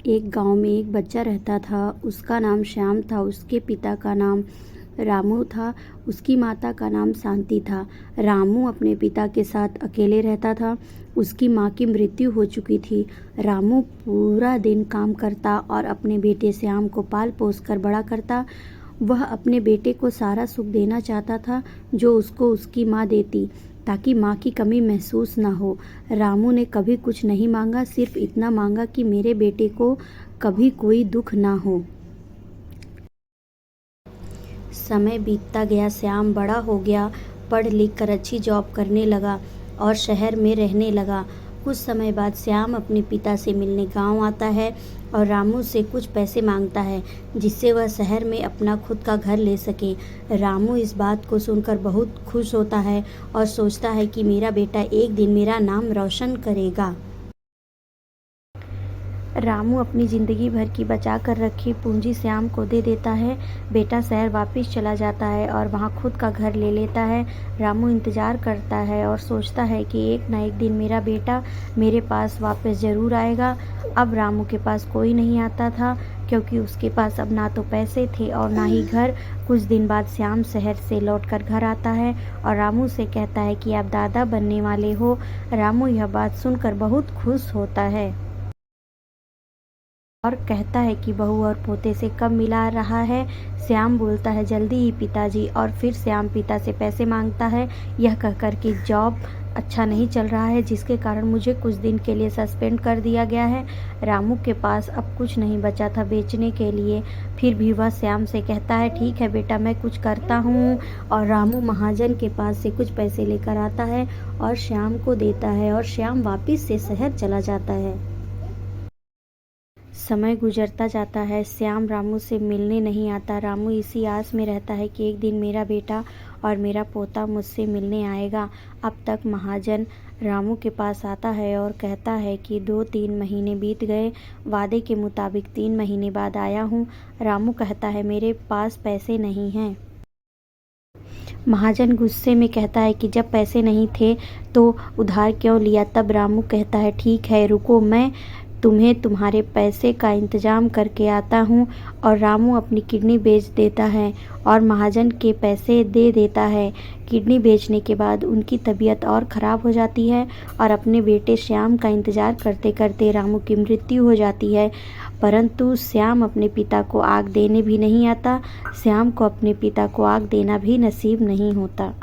एक गांव में एक बच्चा रहता था। उसका नाम श्याम था। उसके पिता का नाम रामू था। उसकी माता का नाम शांति था। रामू अपने पिता के साथ अकेले रहता था। उसकी माँ की मृत्यु हो चुकी थी। रामू पूरा दिन काम करता और अपने बेटे श्याम को पाल पोस कर बड़ा करता। वह अपने बेटे को सारा सुख देना चाहता था जो उसको उसकी माँ देती, ताकि माँ की कमी महसूस ना हो। रामू ने कभी कुछ नहीं मांगा, सिर्फ इतना मांगा कि मेरे बेटे को कभी कोई दुख ना हो। समय बीतता गया। श्याम बड़ा हो गया, पढ़ लिख कर अच्छी जॉब करने लगा और शहर में रहने लगा। कुछ समय बाद श्याम अपने पिता से मिलने गांव आता है और रामू से कुछ पैसे मांगता है, जिससे वह शहर में अपना खुद का घर ले सके। रामू इस बात को सुनकर बहुत खुश होता है और सोचता है कि मेरा बेटा एक दिन मेरा नाम रोशन करेगा। रामू अपनी जिंदगी भर की बचा कर रखी पूंजी श्याम को दे देता है। बेटा शहर वापस चला जाता है और वहाँ खुद का घर ले लेता है। रामू इंतजार करता है और सोचता है कि एक ना एक दिन मेरा बेटा मेरे पास वापस ज़रूर आएगा। अब रामू के पास कोई नहीं आता था, क्योंकि उसके पास अब ना तो पैसे थे और ना ही घर। कुछ दिन बाद श्याम शहर से लौटकर घर आता है और रामू से कहता है कि आप दादा बनने वाले हो। रामू यह बात सुनकर बहुत खुश होता है और कहता है कि बहू और पोते से कब मिला रहा है। श्याम बोलता है जल्दी ही पिताजी, और फिर श्याम पिता से पैसे मांगता है, यह कहकर कि जॉब अच्छा नहीं चल रहा है, जिसके कारण मुझे कुछ दिन के लिए सस्पेंड कर दिया गया है। रामू के पास अब कुछ नहीं बचा था बेचने के लिए, फिर भी वह श्याम से कहता है ठीक है बेटा, मैं कुछ करता हूँ। और रामू महाजन के पास से कुछ पैसे लेकर आता है और श्याम को देता है और श्याम वापिस से शहर चला जाता है। समय गुजरता जाता है। श्याम रामू से मिलने नहीं आता। रामू इसी आस में रहता है कि एक दिन मेरा बेटा और मेरा पोता मुझसे मिलने आएगा। अब तक महाजन रामू के पास आता है और कहता है कि 2-3 महीने बीत गए, वादे के मुताबिक 3 महीने बाद आया हूँ। रामू कहता है मेरे पास पैसे नहीं हैं। महाजन गुस्से में कहता है कि जब पैसे नहीं थे तो उधार क्यों लिया। तब रामू कहता है ठीक है रुको, मैं तुम्हें तुम्हारे पैसे का इंतजाम करके आता हूँ। और रामू अपनी किडनी बेच देता है और महाजन के पैसे दे देता है। किडनी बेचने के बाद उनकी तबीयत और ख़राब हो जाती है और अपने बेटे श्याम का इंतज़ार करते करते रामू की मृत्यु हो जाती है। परंतु श्याम अपने पिता को आग देने भी नहीं आता। श्याम को अपने पिता को आग देना भी नसीब नहीं होता।